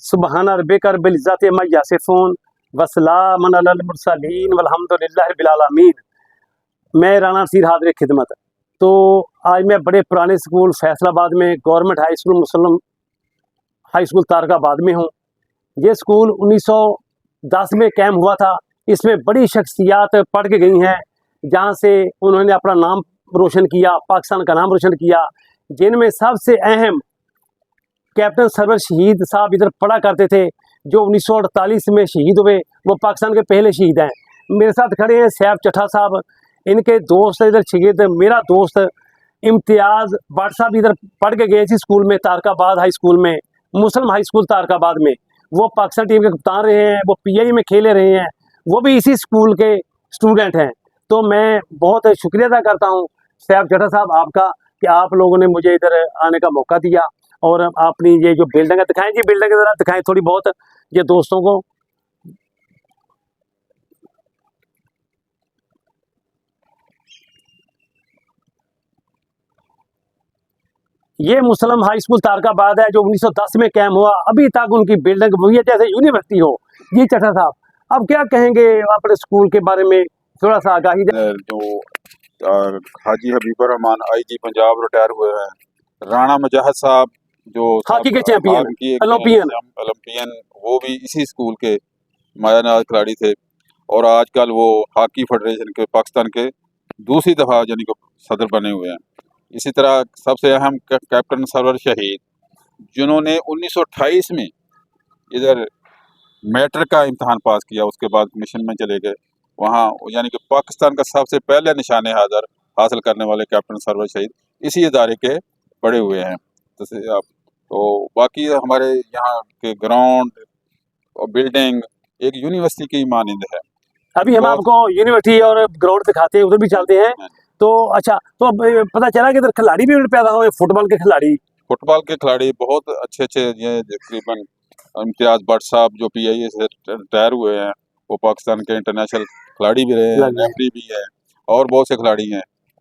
सुबहाना रब्बिका रब्बिल इज्जति अम्मा यसिफून वसलामुन अलल मुरसलीन वल्हम्दुलिल्लाहि रब्बिल आलमीन। मैं राणा नसीर हाज़िर खिदमत। तो आज मैं बड़े पुराने स्कूल फैसलाबाद में गवर्नमेंट हाई स्कूल मुस्लिम हाई स्कूल तारकाबाद में हूँ। ये स्कूल 1910 में कायम हुआ था। इसमें बड़ी शख्सियात पढ़ के गई हैं, जहाँ से उन्होंने अपना नाम रोशन किया, पाकिस्तान का नाम रोशन किया। जिनमें सबसे अहम कैप्टन सरवर शहीद साहब इधर पढ़ा करते थे, जो 1948 में शहीद हुए। वो पाकिस्तान के पहले शहीद हैं। मेरे साथ खड़े हैं सैफ चट्ठा साहब, इनके दोस्त इधर शहीद। मेरा दोस्त इम्तियाज़ भट्ट साहब इधर पढ़ के गए इसी स्कूल में, तारकाबाद हाई स्कूल में, मुस्लिम हाई स्कूल तारकाबाद में। वो पाकिस्तान टीम के कप्तान रहे हैं, वो PI में खेले रहे हैं, वो भी इसी स्कूल के स्टूडेंट हैं। तो मैं बहुत शुक्रिया अदा करता हूँ सैफ चट्ठा साहब आपका, कि आप लोगों ने मुझे इधर आने का मौका दिया और अपनी ये जो बिल्डिंग है दिखाएं जी, बिल्डिंग ज़रा दिखाएं थोड़ी बहुत ये दोस्तों को। ये मुस्लिम हाई स्कूल तारकाबाद है, जो 1910 में कायम हुआ। अभी तक उनकी बिल्डिंग वही है जैसे यूनिवर्सिटी हो। जी चट्ठा साहब, अब क्या कहेंगे अपने स्कूल के बारे में, थोड़ा सा आगाही दें। जो हाजी हबीबुर रहमान IG पंजाब रिटायर हुए हैं, राणा मुजाहिद साहब जो हॉकी के चैंपियन, ओलंपियन, वो भी इसी स्कूल के मायानाज खिलाड़ी थे। और आजकल वो हॉकी फेडरेशन के पाकिस्तान के दूसरी दफ़ा यानी कि सदर बने हुए हैं। इसी तरह सबसे अहम कैप्टन सरवर शहीद, जिन्होंने 1928 में इधर मैट्रिक का इम्तहान पास किया, उसके बाद मिशन में चले गए वहाँ, यानी कि पाकिस्तान का सबसे पहले निशाने हाज़र हासिल करने वाले कैप्टन सरवर शहीद इसी इदारे के पढ़े हुए हैं। तो बाकी हमारे यहाँ के ग्राउंड और बिल्डिंग एक यूनिवर्सिटी की मानंद है। अभी हम आपको यूनिवर्सिटी और ग्राउंड दिखाते हैं, उधर भी चलते हैं। तो अच्छा, तो अब पता चला कि इधर खिलाड़ी भी पैदा हुए, फुटबॉल के खिलाड़ी बहुत अच्छे ये तकरीबन इम्तियाज़ भट्ट साहब जो PI से रिटायर हुए हैं, वो पाकिस्तान के इंटरनेशनल खिलाड़ी भी रहे हैं, रेफरी भी है, और बहुत से खिलाड़ी हैं।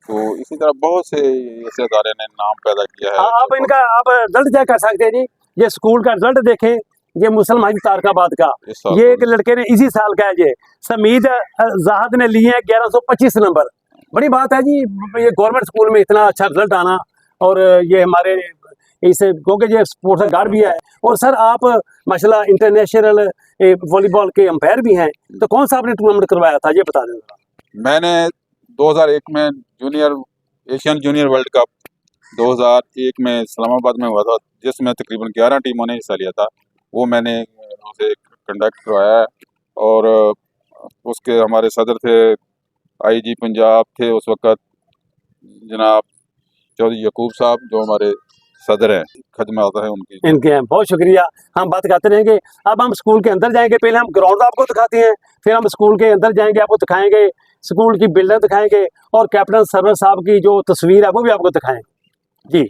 तो इसी तरह बहुत से ऐसे इदारे ने नाम पैदा किया है। आप इनका आप रिजल्ट चेक कर सकते हैं जी। ये स्कूल का रिजल्ट देखें, ये मुस्लिम हाई तारकाबाद का, ये एक लड़के ने इसी साल का है, ये समीद जाहद ने लिए हैं 1125 नंबर। बड़ी बात है जी, ये गवर्नमेंट स्कूल में इतना अच्छा रिजल्ट आना। और ये हमारे इसे क्योंकि ये स्पोर्ट्स गार्ड भी है। और सर आप माशाल्लाह इंटरनेशनल वॉलीबॉल के अंपायर भी हैं। तो कौन सा आपने टूर्नामेंट करवाया था, ये बता दें। मैंने 2001 में एशियन जूनियर वर्ल्ड कप 2001 में इस्लामाबाद में हुआ था, जिसमें तकरीबन 11 टीमों ने हिस्सा लिया था। वो मैंने उसे कंडक्ट करवाया है। और उसके हमारे सदर थे, IG पंजाब थे उस वक़्त जनाब चौधरी यकूब साहब, जो हमारे सदर हैं, खदमात हैं उनकी। इनके हैं, बहुत शुक्रिया। हम बात करते रहेंगे। अब हम स्कूल के अंदर जाएंगे, पहले हम ग्राउंड आपको दिखाते हैं, फिर हम स्कूल के अंदर जाएंगे, आपको दिखाएंगे स्कूल की बिल्डिंग दिखाएंगे, और कैप्टन सरवर साहब की जो तस्वीर है वो भी आपको दिखाएंगे। जी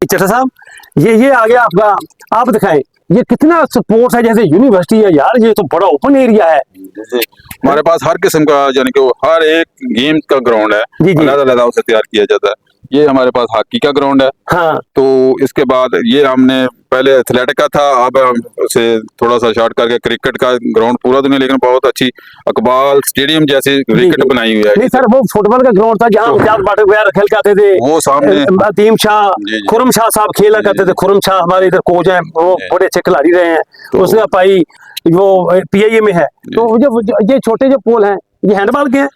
चट्ठा साहब, ये आ गया आपका, आप दिखाएं ये कितना स्पोर्ट्स है, जैसे यूनिवर्सिटी है यार, ये तो बड़ा ओपन एरिया है। हमारे पास हर किस्म का यानी कि हर एक गेम का ग्राउंड है, अलग-अलग उसे तैयार किया जाता है। ये हमारे पास हॉकी का ग्राउंड है। हाँ। तो इसके बाद ये हमने पहले एथलेटिक का था, अब हम उसे थोड़ा सा शॉर्ट करके क्रिकेट का ग्राउंड पूरा दुनिया, लेकिन बहुत अच्छी अकबाल स्टेडियम जैसी क्रिकेट बनाई हुई है। नहीं सर, वो फुटबॉल का ग्राउंड था जहाँ खेल करते थे, वो सामने अतीम शाह, खुरम शाह साहब खेला करते थे। खुरम शाह हमारे इधर कोच हैं, वो बड़े अच्छे खिलाड़ी रहे हैं। उसका भाई वो PIA में है। तो ये छोटे जो पोल हैं, ये हैंडबॉल के हैं?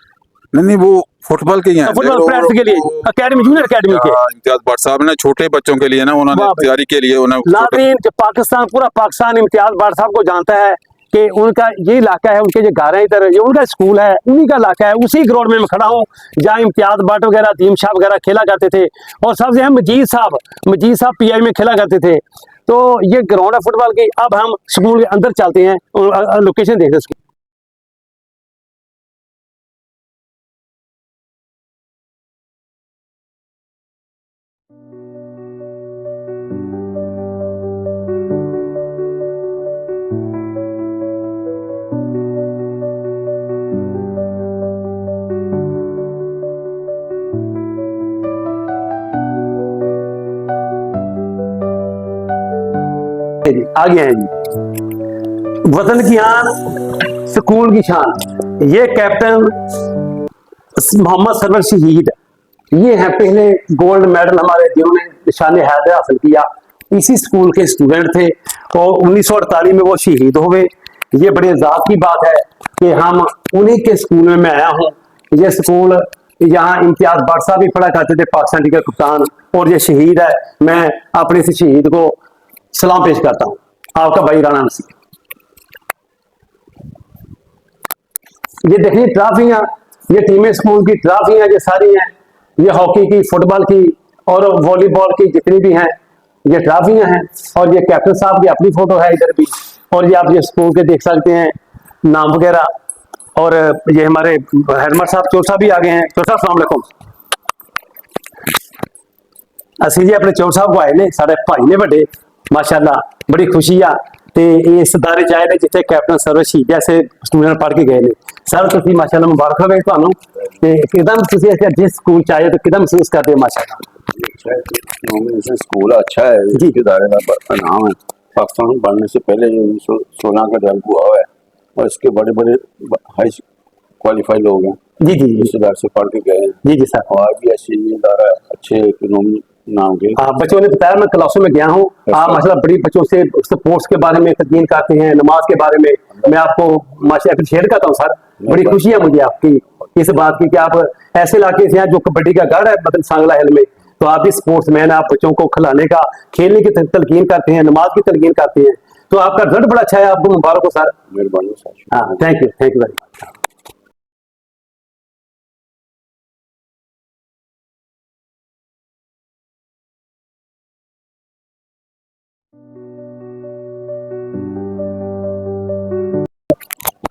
नहीं, वो फुटबॉल के हैं, फुटबॉल प्लेयर्स के लिए अकेडमी, जूनियर अकेडमी के। इम्तियाज़ भट्ट साहब ने छोटे बच्चों के लिए ना, उन्होंने तैयारी के लिए पाकिस्तान, पूरा पाकिस्तान इम्तियाज़ भट्ट साहब को जानता है कि उनका ये इलाका है, उनके जो घर है इधर, ये उनका स्कूल है, उन्हीं का इलाका है। उसी ग्राउंड में मैं खड़ा हूँ जहाँ इम्तियाज़ भट्ट वगैरह, अतीम शाह वगैरह खेला करते थे। और सबसे अहम मजीद साहब PI में खेला करते थे। तो ये ग्राउंड है फुटबॉल की। अब हम स्कूल के अंदर चलते हैं, लोकेशन देखते हैं। आ गए हैं जी। वतन की आन, स्कूल की शान, ये कैप्टन मोहम्मद सरवर शहीद, ये हैं पहले गोल्ड मेडल हमारे जिन्होंने निशान हैदर हासिल किया। इसी स्कूल के स्टूडेंट थे और 1948 में वो शहीद हो गए। ये बड़े इज़्ज़त की बात है कि हम उन्हीं के स्कूल में मैं आया हूँ। ये स्कूल यहाँ इम्तियाज भट्ट साहब भी पढ़ा करते थे, पाकिस्तान क्रिकेट कप्तान, और ये शहीद है। मैं अपने इस शहीद को सलाम पेश करता हूँ। आपका भाई राणा नसीर। ये देखिए ट्रॉफियाँ, ये टीमें स्कूल की ट्रॉफियाँ ये सारी हैं। ये हॉकी की, फुटबॉल की और वॉलीबॉल की जितनी भी हैं ये ट्रॉफियाँ हैं। और ये कैप्टन साहब की अपनी फोटो है इधर भी। और ये आप ये स्कूल के देख सकते हैं नाम वगैरह। और ये हमारे हेडमास्टर साहब चोर साहब भी आ गए हैं। चोर साहब अस्सलाम वालेकुम। ਅਸੀਂ ਜੀ ਆਪਣੇ ਚੌਰ ਸਾਹਿਬ ਕੋ ਆਏ ਨੇ, ਸਾਡੇ ਭਾਈ ਨੇ ਵੱਡੇ ਮਾਸ਼ਾਅੱਲਾ, ਬੜੀ ਖੁਸ਼ੀ ਆ। ਤੇ ਇਸ ਅਦਾਰੇ ਚ ਆਏ ਨੇ ਜਿੱਥੇ ਕੈਪਟਨ ਸਰਵਰ ਸ਼ਹੀਦ ਜੈਸੇ ਸਟੂਡੈਂਟ ਪੜ੍ਹ ਕੇ ਗਏ ਨੇ। ਸਰ ਤੁਸੀਂ ਮਾਸ਼ਾਅੱਲਾ ਮੁਬਾਰਕ ਹੋਵੇ ਤੁਹਾਨੂੰ। ਤੇ ਇੱਕਦਮ ਤੁਸੀਂ ਜਿਸ ਸਕੂਲ ਚ ਆਏ ਤਾਂ ਕਿਦਾਂ ਮਹਿਸੂਸ ਕਰਦੇ ਹੋ ਮਾਸ਼ਾਅੱਲਾ? स्कूल अच्छा है, जी। इस इदारे का नाम है। पाकिस्तान बनने से पहले 1916 का डेवलप हुआ है और इसके बड़े बड़े हाई क्वालिफाइड लोग हैं, जी जी इस इदारे से पढ़ के गए हैं। जी जी सर। और आज भी ऐसे ही इदारा अच्छे इकोनॉमी नाम के। हाँ, बच्चों ने बताया, मैं क्लासों में गया हूँ। आप माशाल्लाह बड़ी बच्चों से स्पोर्ट्स के बारे में तदकीन करते हैं, नमाज के बारे में। मैं आपको माशाल्लाह अप्रिशिएट करता हूँ सर। बड़ी खुशी है मुझे आपकी इस बात की कि आप ऐसे इलाके से हैं जो कबड्डी का गढ़ है, मतलब सांगला हिल में, तो आप भी स्पोर्ट्स मैन, आप बच्चों को खिलाने का, खेलने की तलकीन करते हैं, नमाज की तलकीन करते हैं। तो आपका रिजल्ट बड़ा अच्छा है, आपको मुबारक हो सर। मेहरबानी सर। हाँ, थैंक यू वेरी मच।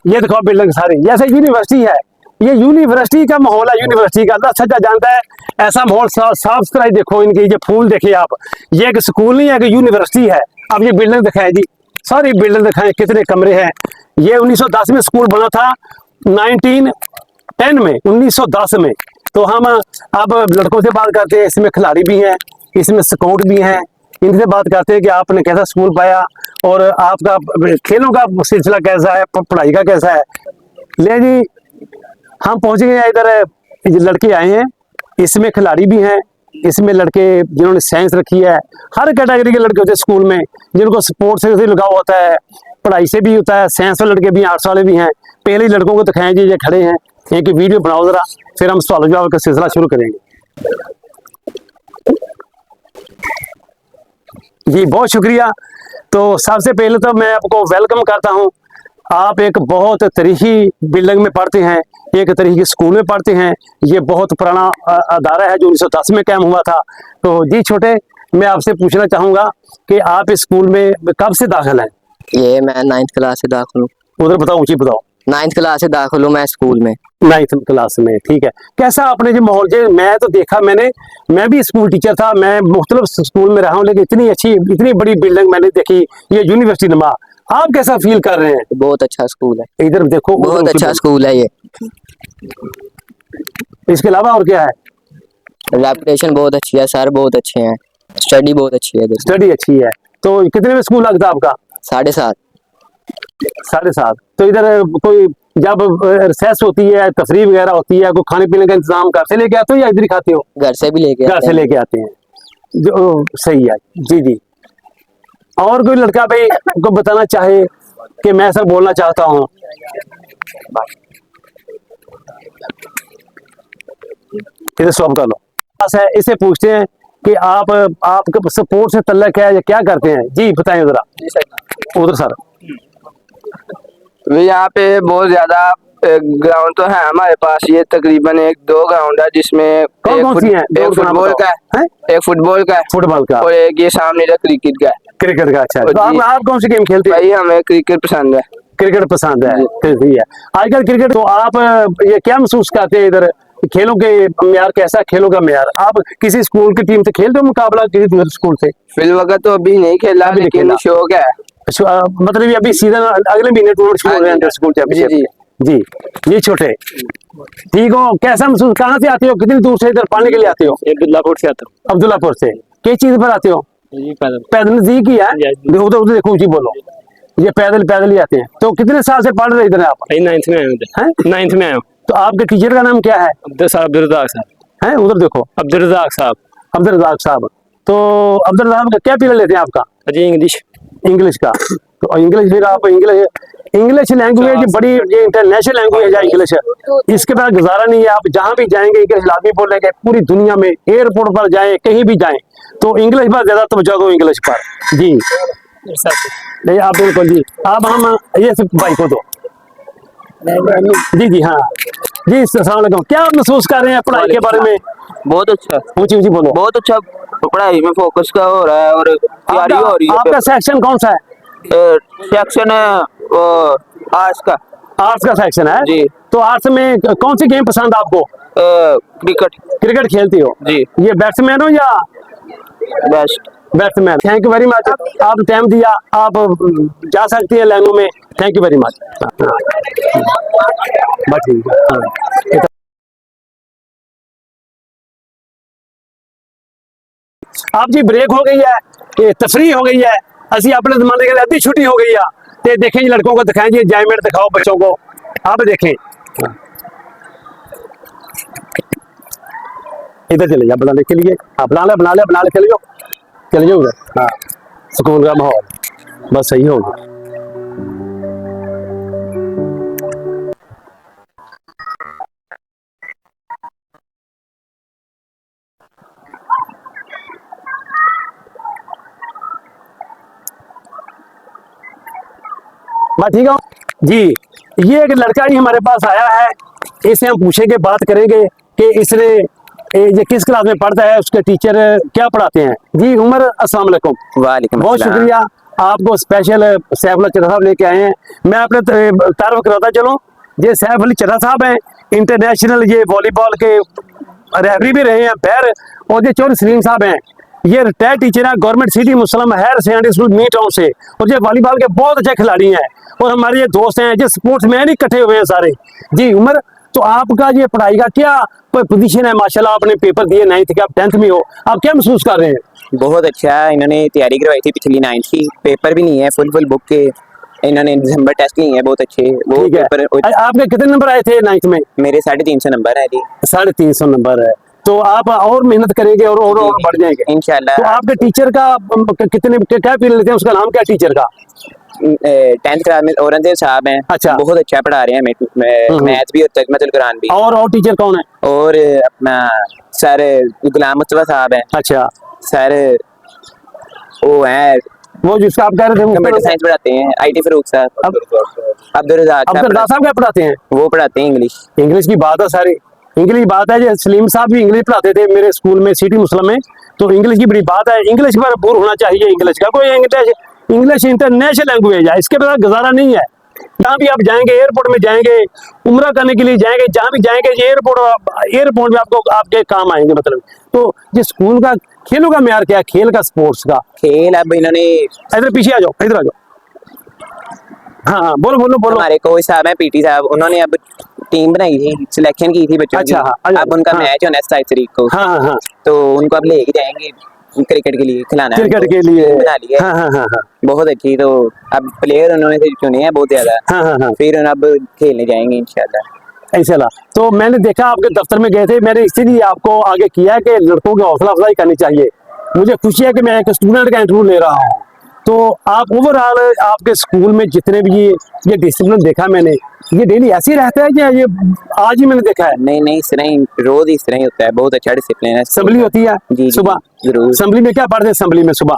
ये देखो बिल्डिंग सारी जैसे यूनिवर्सिटी है, ये यूनिवर्सिटी का माहौल है। यूनिवर्सिटी का अल्लाह सच्चा जानता है, ऐसा माहौल साफ सुथराई देखो इनकी। ये फूल देखिए आप, ये एक स्कूल नहीं है कि यूनिवर्सिटी है। अब ये बिल्डिंग दिखाएं जी, सारी बिल्डिंग दिखाएं, कितने कमरे हैं। ये 1910 में स्कूल बना था, 1910 में, 1910 में। तो हम अब लड़कों से बात करते हैं, इसमें खिलाड़ी भी हैं, इसमें स्काउट भी हैं। इनसे बात करते हैं कि आपने कैसा स्कूल पाया और आपका खेलों का सिलसिला कैसा है, पढ़ाई का कैसा है। ले जी, हम पहुंच गए हैं इधर। ये लड़के आए हैं, इसमें खिलाड़ी भी हैं, इसमें लड़के जिन्होंने साइंस रखी है। हर कैटेगरी के लड़के होते हैं स्कूल में, जिनको स्पोर्ट्स से लगाव होता है, पढ़ाई से भी होता है। साइंस वाले लड़के भी हैं, आर्ट्स वाले भी हैं। पहले ही लड़कों को दिखाएं जी, ये खड़े हैं, एक वीडियो बनाओ जरा, फिर हम सवाल जवाब का सिलसिला शुरू करेंगे। जी बहुत शुक्रिया। तो सबसे पहले तो मैं आपको वेलकम करता हूं। आप एक बहुत तारीखी बिल्डिंग में पढ़ते हैं, एक तारीखी स्कूल में पढ़ते हैं। ये बहुत पुराना अदारा है जो 1910 में कायम हुआ था। तो जी छोटे, मैं आपसे पूछना चाहूँगा कि आप इस स्कूल में कब से दाखिल हैं? ये मैं 9th क्लास से दाखिल हूँ। उधर बताओ, ऊँची बताओ। 9th क्लास से दाखिल हूँ मैं स्कूल में। 9th क्लास में, ठीक है। कैसा आपने जो माहौल जो मैं तो देखा, मैं भी स्कूल टीचर था, मैं मुख्तलिफ स्कूल में रहा हूँ, लेकिन इतनी अच्छी, इतनी बड़ी बिल्डिंग मैंने देखी, ये यूनिवर्सिटी नुमा। आप कैसा फील कर रहे हैं? बहुत अच्छा स्कूल है, इधर देखो, बहुत अच्छा स्कूल है ये। इसके अलावा और क्या है? रेपुटेशन बहुत अच्छी है, सर बहुत अच्छे हैं, स्टडी बहुत अच्छी है इधर। स्टडी अच्छी है। तो कितने में स्कूल लगता है आपका? 7:30। 7:30। तो इधर कोई जब रिसेस होती है, तफरीह वगैरह होती है, कोई खाने पीने का इंतजाम घर से लेके आते हो या इधर ही खाते हो? घर से भी लेके घर से लेके आते हैं, जो सही है। जी जी। और कोई लड़का भाई को बताना चाहे कि मैं सर बोलना चाहता हूँ? इसे सॉल्व कर लो। बस है, इसे पूछते हैं कि आपका सपोर्ट से तल्लक है या क्या करते हैं? जी बताएं जरा। उधर सर। यहाँ पे बहुत ज्यादा ग्राउंड तो है हमारे पास। ये तकरीबन 1-2 ग्राउंड है जिसमें कौन सी है? एक फुटबॉल का है, एक फुटबॉल का है, फुटबॉल का, और एक ये सामने का क्रिकेट का है। क्रिकेट का। अच्छा, तो जी। आप कौन सी गेम खेलते हैं? भाई हमें क्रिकेट पसंद है। क्रिकेट पसंद है, सही है। आजकल क्रिकेट, तो आप ये क्या महसूस करते हैं इधर खेलों के म्यार कैसा? खेलों का म्यार, आप किसी स्कूल की टीम से खेलते हो मुकाबला किसी दूसरे स्कूल से? फिलहाल तो अभी नहीं खेला, अभी नहीं लेकिन खेला। शौक है। मतलब ये अभी सीजन अगले महीने टूर्नामेंट शुरू हो रहे हैं स्कूल चैंपियनशिप। जी जी जी। छोटे ठीक हो, कैसा महसूस, कहाँ से आते हो, कितनी दूर से इधर पढ़ने के लिए आते हो? अब्दुल्लापुर से आता हूँ। अब्दुल्लापुर से। किस चीज पर आते हो? जी पैदल। पैदल नजदीक ही है। जी। देखो उधर उधर देखो, ऊंची बोलो। ये पैदल पैदल ही आते हैं। तो कितने साल से पढ़ रहे इधर आप? 9th में आए हैं? 9th में आए तो आपके टीचर का नाम क्या है? अब्दुल रज़ाक साहब। हैं उधर देखो, अब्दुल रज़ाक साहब। अब्दुल रज़ाक साहब। तो अब्दुल रज़ाक का क्या पीरियड लेते हैं आपका? जी इंग्लिश। इंग्लिश का। तो इंग्लिश फिर आप इंग्लिश लैंग्वेज बड़ी ये इंटरनेशनल लैंग्वेज है इंग्लिश। इसके बाद गुजारा नहीं है। आप जहाँ भी जाएंगे इंग्लिश लाजमी बोलेंगे, पूरी दुनिया में एयरपोर्ट पर जाएं, कहीं भी जाएं तो इंग्लिश पर ज्यादा तवज्जो दो, इंग्लिश पर। जी नहीं आप बिल्कुल जी। अब हम ये सब भाई को दो। जी जी हाँ जी। अस्सलाम वालेकुम। क्या आप महसूस कर रहे हैं पढ़ाई के बारे में? बहुत अच्छा, ऊंची ऊंची बोलो। बहुत अच्छा पढ़ाई में फोकस का हो रहा है और तैयारी हो रही है। आपका सेक्शन कौन सा है? सेक्शन आर्ट्स का। आर्ट्स का सेक्शन है जी। तो आर्ट्स में कौन सी गेम पसंद आपको? क्रिकेट। क्रिकेट खेलती हो जी। ये बैट्समैन हो या? Best. Batsman. Thank you very much. आप टाइम दिया, आप जा सकती है लाइनों में। Thank you very much. बस ठीक है। आप जी ब्रेक हो गई है, ये तफरी हो गई है। असी अपने जमाने के अद्धी छुट्टी हो गई है। ते देखें जी लड़कों को दिखाएं जी, एंजॉयमेंट दिखाओ बच्चों को। आप देखें इधर चले जाओ बनाने के लिए। आप बना ले चले जाओ, चले जाओ उधर। हाँ स्कूल का माहौल बस सही होगा। मैं ठीक हूँ जी। ये एक लड़का ही हमारे पास आया है, इससे हम पूछेंगे, बात करेंगे कि इसने ये किस क्लास में पढ़ता है, उसके टीचर क्या पढ़ाते हैं। जी उमर, अस्सलाम वालेकुम। वालेकुम बहुत अस्सलाम। शुक्रिया, आपको स्पेशल सैफ अली चड्ढा साहब लेके आए हैं। मैं अपने तारुफ कराता चलूँ, ये सैफ अली चड्ढा साहब हैं, इंटरनेशनल ये वॉलीबॉल के रेफरी भी रहे हैं पैर। और ये चौधरी सलीम साहब हैं, ये रिटायर्ड टीचर हैं गवर्नमेंट सिटी मुस्लिम हायर सेकेंडरी स्कूल मी टाउन से। और ये वॉलीबॉल के बहुत अच्छे खिलाड़ी हैं और हमारे ये दोस्त हैं, जो स्पोर्ट्स मैन ही इकट्ठे हुए हैं सारे। जी उमर, तो आपका ये पढ़ाई का क्या कोई पोजीशन है? माशाल्लाह आपने पेपर दिए 9th के, आप 10th में हो, आप क्या महसूस कर रहे हैं? बहुत अच्छा, इन्होंने तैयारी करवाई थी पिछली 9th की। पेपर भी नहीं है, फुल बुक के। इन्होंने दिसंबर टेस्ट लिए हैं, बहुत अच्छे वो ठीक है। पेपर। आपके कितने नंबर आए थे 9th में? मेरे 350 नंबर है जी। 350 नंबर है। तो आप और मेहनत करेंगे और बढ़ जाएंगे इंशाल्लाह। तो आपके टीचर का कितने क्या पीरियड लेते हैं, उसका नाम क्या टीचर का? 10th क्लास में औरंगजेब साहब हैं। अच्छा। बहुत अच्छा पढ़ा रहे हैं, मैथ भी और तजमतुल कुरान भी। और टीचर कौन है? और अपना सर गुलाम मुस्तफा साहब हैं। अच्छा। सर वो है वो जिसका आप कह रहे थे कंप्यूटर साइंस पढ़ाते हैं, IT फरूक साहब। अब्दुल रज़ाक साहब क्या पढ़ाते हैं? वो पढ़ाते हैं इंग्लिश। इंग्लिश की बात है सारी, इंग्लिश की बात है। जो सलीम साहब भी इंग्लिश पढ़ाते थे मेरे स्कूल में सिटी मुस्लिम में, तो इंग्लिश की बड़ी बात है। इंग्लिश पर भरपूर होना चाहिए। इंग्लिश का कोई इंग्लिश इंटरनेशनल लैंग्वेज है, इसके बिना गुजारा नहीं है। जहाँ भी आप जाएंगे, एयरपोर्ट में जाएंगे, उम्रा करने के लिए जाएंगे, जहाँ भी जाएंगे ये एयरपोर्ट में आपको आपके काम आएंगे। मतलब तो ये स्कूल का खेलों का म्यार क्या है, खेल का, स्पोर्ट्स का खेल? अब इन्होंने इधर पीछे आ जाओ, इधर आ जाओ। हाँ बोलो। हमारे कोच साहब हैं PT साहब, उन्होंने अब टीम बनाई थी, सिलेक्शन की थी बच्चों की। अब उनका मैच होना है 27 तारीख को। हाँ। तो उनको अब लेके जाएंगे क्रिकेट के लिए, खिलाना है। क्रिकेट के लिए बना लिया। हाँ। बहुत अच्छी। तो अब प्लेयर उन्होंने चुने हैं बहुत ज्यादा। हाँ। फिर अब खेलने जाएंगे इंशाल्लाह। ऐसे ला। तो मैंने देखा आपके दफ्तर में गए थे, मैंने इसीलिए आपको आगे किया कि लड़कों की हौसला अफजाई करनी चाहिए। मुझे खुशी है कि मैं एक स्टूडेंट का इंटरव्यू ले रहा हूँ। तो आप ओवरऑल आपके स्कूल में जितने भी ये डिसिप्लिन देखा मैंने, ये डेली ऐसे ही रहता है क्या? ये आज ही मैंने देखा है? नहीं, इस तरह ही रोज इस तरह ही होता है। बहुत अच्छा डिसिप्लिन है। असेंबली होती है जी सुबह? जरूर। असेंबली में क्या पढ़ते हैं? असेंबली में सुबह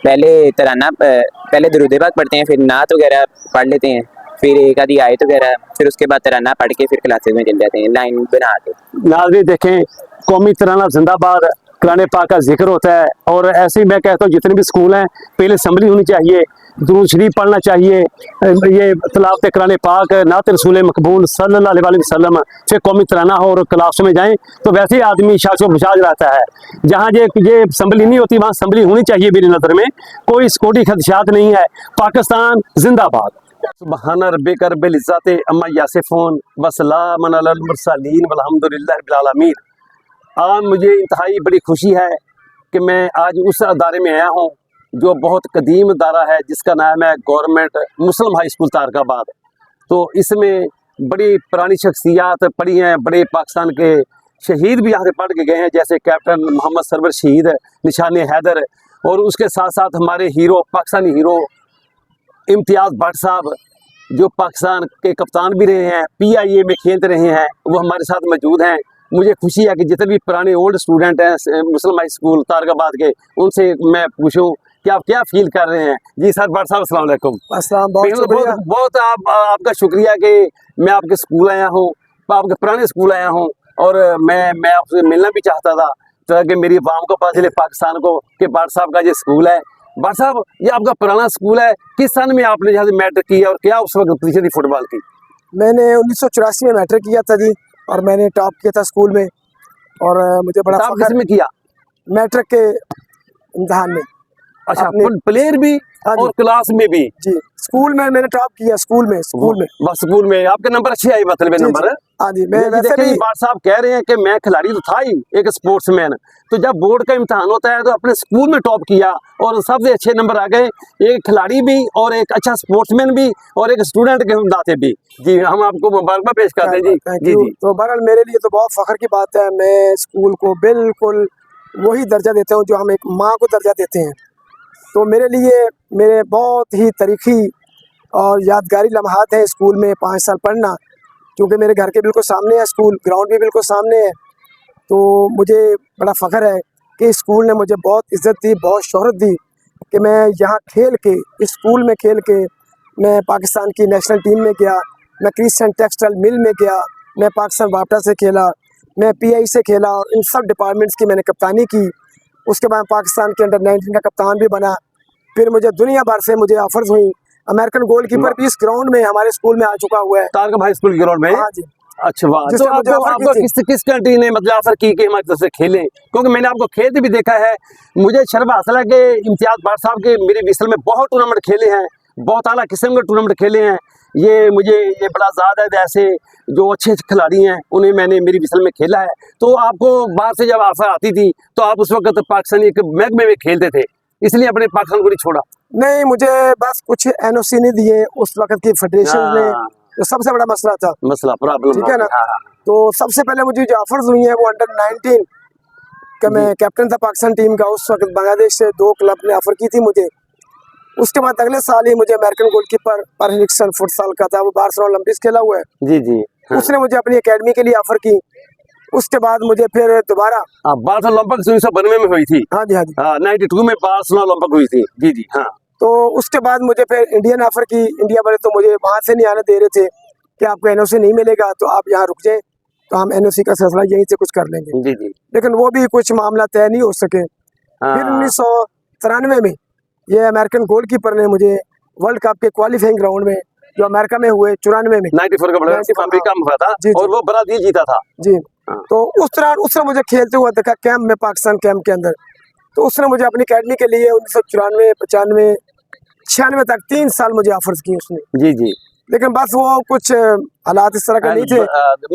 पहले दुरूद पाक पढ़ते हैं, फिर नात वगैरह पढ़ लेते हैं, फिर एक आधी आयत वगैरह, फिर उसके बाद तराना पढ़ के फिर क्लासेस में चल जाते हैं लाइन बना के। नाज़रीन देखें, कौमी तराना जिंदाबाद, कुरान पाक का जिक्र होता है। और ऐसे ही मैं कहता हूँ जितने भी स्कूल हैं, पहले असेंबली होनी चाहिए, दुरूद शरीफ पढ़ना चाहिए, ये तिलावत कुरान पाक, नात रसूल मकबूल सल्लल्लाहु अलैहि वसल्लम, फिर कौमी तराना हो और क्लासों में जाएं तो वैसे ही आदमी शाशो मिजाज रहता है। जहाँ ये असेंबली नहीं होती, वहाँ असेंबली होनी चाहिए। मेरी नज़र में कोई सिक्योरिटी खदशात नहीं है। पाकिस्तान जिंदाबाद। सुबहान रब्बिक रब्बिल इज्जति अम्मा यासिफून व सलामुन अलल मुरसलीन वल्हम्दुलिल्लाहि रब्बिल आलमीन। आज मुझे इंतहाई बड़ी खुशी है कि मैं आज उस अदारे में आया हूँ जो बहुत कदीम अदारा है जिसका नाम है गवर्नमेंट मुस्लिम हाई स्कूल तारकाबाद। तो इसमें बड़ी पुरानी शख्सियात पढ़ी हैं, बड़े पाकिस्तान के शहीद भी यहाँ से पढ़ के गए हैं, जैसे कैप्टन मोहम्मद सरवर शहीद, निशान हैदर, और उसके साथ साथ हमारे हीरो, पाकिस्तानी हीरो इम्तियाज़ भट्ट साहब जो पाकिस्तान के कप्तान भी रहे हैं, PIA में खेलते रहे हैं, वो हमारे साथ मौजूद हैं। मुझे खुशी है कि जितने भी पुराने ओल्ड स्टूडेंट हैं मुस्लिम हाई स्कूल तारकाबाद के, उनसे मैं पूछूं कि आप क्या फील कर रहे हैं। जी सर, भट्ट साहब अस्सलाम वालेकुम। अस्सलाम, बहुत शुक्रिया। बहुत आपका शुक्रिया कि मैं आपके स्कूल आया हूँ, आपके पुराने स्कूल आया हूँ, और मैं आपसे मिलना भी चाहता था ताकि मेरी आवाम को पता चले, पाकिस्तान को, कि भट्ट साहब का ये स्कूल है। भट्ट साहब, ये आपका पुराना स्कूल है, किस सन में आपने यहाँ से मैट्रिक किया और क्या उस वक्त पोजीशन थी फुटबॉल की? मैंने 1984 में मैट्रिक किया था जी, और मैंने टॉप किया था स्कूल में, और मुझे बड़ा आप किस में किया? मैट्रिक के इम्तिहान में। अच्छा, प्लेयर भी हाँ जी, और क्लास में भी? जी, स्कूल में मैंने टॉप किया, स्कूल में बस स्कूल में आपके नंबर अच्छे आए, मतलब जी, नंबर। हाँ जी, मैं वैसे देखिए, भी भट्ट साहब कह रहे हैं कि मैं खिलाड़ी तो था ही, एक स्पोर्ट्समैन, तो जब बोर्ड का इम्तिहान होता है तो अपने स्कूल में टॉप किया और सबसे अच्छे नंबर आ गए, एक खिलाड़ी भी और एक अच्छा स्पोर्ट्समैन भी और एक स्टूडेंट के नाते भी। जी, हम आपको मुबारकबाद पेश करते हैं। जी जी। तो बहरहाल मेरे लिए तो बहुत फख्र की बात है, मैं स्कूल को बिल्कुल वही दर्जा देता हूँ जो हम एक माँ को दर्जा देते हैं। तो मेरे लिए मेरे बहुत ही तारीखी और यादगारी लम्हात हैं स्कूल में 5 साल पढ़ना, क्योंकि मेरे घर के बिल्कुल सामने है स्कूल, ग्राउंड भी बिल्कुल सामने है। तो मुझे बड़ा फ़ख्र है कि स्कूल ने मुझे बहुत इज़्ज़त दी, बहुत शोहरत दी कि मैं यहाँ खेल के, इस स्कूल में खेल के मैं पाकिस्तान की नेशनल टीम में गया, मैं क्रिस्टन टेक्सटाइल मिल में गया, मैं पाकिस्तान बापटा से खेला, मैं PI से खेला, और इन सब डिपार्टमेंट्स की मैंने कप्तानी की। उसके बाद पाकिस्तान के अंडर 19 का कप्तान भी बना। फिर मुझे दुनिया भर से मुझे ऑफर्स हुई, अमेरिकन गोलकीपर भी इस ग्राउंड में हमारे स्कूल में आ चुका हुआ है, तारकाबाद हाई स्कूल ग्राउंड में। हाँ जी। अच्छा, वाह। जिसने तो मुझे ऑफर आपको की थी। किस कंट्री ने मतलब ऑफर की कि हमारी तरफ से खेलें? क्योंकि मैंने आपको खेलते भी देखा है, मुझे शर्फ हासिल है कि इम्तियाज़ भट्ट साहब के मेरे विसल में बहुत टूर्नामेंट खेले हैं, बहुत आला किस्म के टूर्नामेंट खेले हैं। मुझे बड़ा ज़्यादा है, ऐसे जो अच्छे खिलाड़ी हैं उन्हें मैंने मेरी विसल में खेला है। तो आपको बाहर से जब ऑफर आती थी तो आप उस वक्त पाकिस्तानी एक महकमे में खेलते थे, इसलिए अपने पाकिस्तान को नहीं छोड़ा? नहीं, मुझे बस कुछ NOC नहीं दिए उस वक्त की फेडरेशन ने, तो सबसे बड़ा मसला था, मसला प्रॉब्लम, ठीक है ना। तो सबसे पहले मुझे जो ऑफर्स हुई हैं वो अंडर 19 का, मैं कैप्टन था पाकिस्तान टीम का, उस वक्त बांग्लादेश से 2 क्लब ने ऑफर की थी मुझे। उसके बाद अगले साल ही मुझे अमेरिकन गोलकीपर पर हिक्सन फुटसाल का था, वो बार्सिलोना ओलंपिक्स खेला हुआ है। जी जी, हाँ। उसने मुझे अपनी एकेडमी के लिए ऑफर की। उसके बाद मुझे फिर दोबारा बार्सिलोना ओलंपिक्स 1992 में हुई थी। हाँ जी, हाँ जी, 92 में बार्सिलोना ओलंपिक हुई थी। जी जी, हाँ। तो उसके बाद मुझे फिर इंडियन ऑफर की, इंडिया वाले तो मुझे वहाँ से नहीं आने दे रहे थे कि आपको NOC नहीं मिलेगा, तो आप यहाँ रुक जाएं, तो हम NOC का सिलसिला यहीं से कुछ कर लेंगे। जी जी, लेकिन वो भी कुछ मामला तय नहीं हो सके। फिर 1993 में ये अमेरिकन गोलकीपर ने मुझे वर्ल्ड कप के क्वालिफाइंग ग्राउंड में जो अमेरिका में हुए 94 में 94 का बड़ा अमेरिका में हुआ था, जी, और वो ब्राजील जीता था। जी। तो उस तरह मुझे खेलते हुए देखा कैंप में, पाकिस्तान कैंप के अंदर। तो उसने मुझे अपनी अकेडमी के लिए 1994, 95, 96 तक 3 साल मुझे ऑफर्स किए उसने। जी जी, लेकिन बस वो कुछ हालात इस तरह का नहीं थे,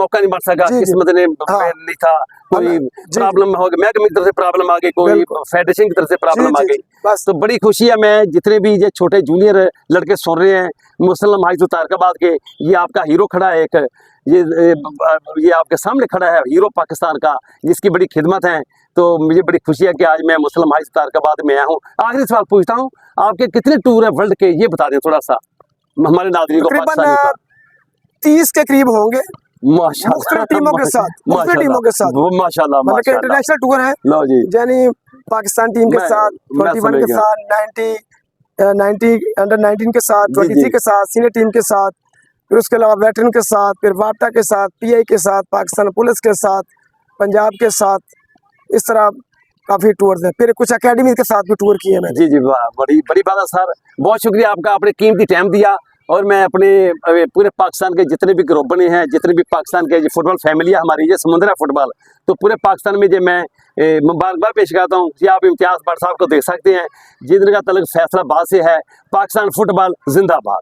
मौका नहीं बढ़ सका, जी, जी। किस्मत ने हाँ। नहीं था, कोई जी, प्रॉब्लम हो गई, महकमे की तरफ से प्रॉब्लम आ गई, कोई बिल्कुल। फेडरेशन की तरफ से प्रॉब्लम आ जी, गई। जी, बस। तो बड़ी खुशी है, मैं जितने भी ये छोटे जूनियर लड़के सुन रहे हैं मुस्लिम हाई स्कूल तारकाबाद के, ये आपका हीरो खड़ा है एक, ये आपके सामने खड़ा है हीरो पाकिस्तान का, जिसकी बड़ी खिदमत है। तो मुझे बड़ी खुशी है कि आज मैं मुस्लिम हाई स्कूल तारकाबाद में आया हूँ। आखिरी सवाल पूछता हूँ, आपके कितने टूर है वर्ल्ड के, ये बता दें थोड़ा सा हमारे नाज़रीन को। तकरीबन 30 के करीब होंगे, माशाल्लाह, मुख्तलिफ टीमों के साथ, मुख्तलिफ टीमों के साथ, माशाल्लाह, मतलब कि इंटरनेशनल टूर है। लो जी, यानी पाकिस्तान टीम के साथ, 21 के साथ, 90 अंडर 19 के साथ, 23 के साथ, सीनियर टीम के साथ, फिर उसके अलावा वेटरन के साथ, फिर वापटा के साथ, PI के साथ, पाकिस्तान पुलिस के साथ, पंजाब के साथ, इस तरह काफ़ी टूर्स हैं। फिर कुछ अकेडमी के साथ भी टूर किए मैंने। जी जी, वाह, बड़ी बड़ी बात है सर, बहुत शुक्रिया आपका, आपने कीमती टाइम दिया। और मैं अपने पूरे पाकिस्तान के जितने भी ग्रुप बने हैं, जितने भी पाकिस्तान के फुटबॉल फैमिली है हमारी, ये समुद्र है फुटबॉल, तो पूरे पाकिस्तान में जो मैं मुबारकबाद पेश करता हूँ कि आप इम्तियाज़ भट्ट साहब को देख सकते हैं, जिनका तल्लुक फैसलाबाद से है। पाकिस्तान फुटबॉल जिंदाबाद।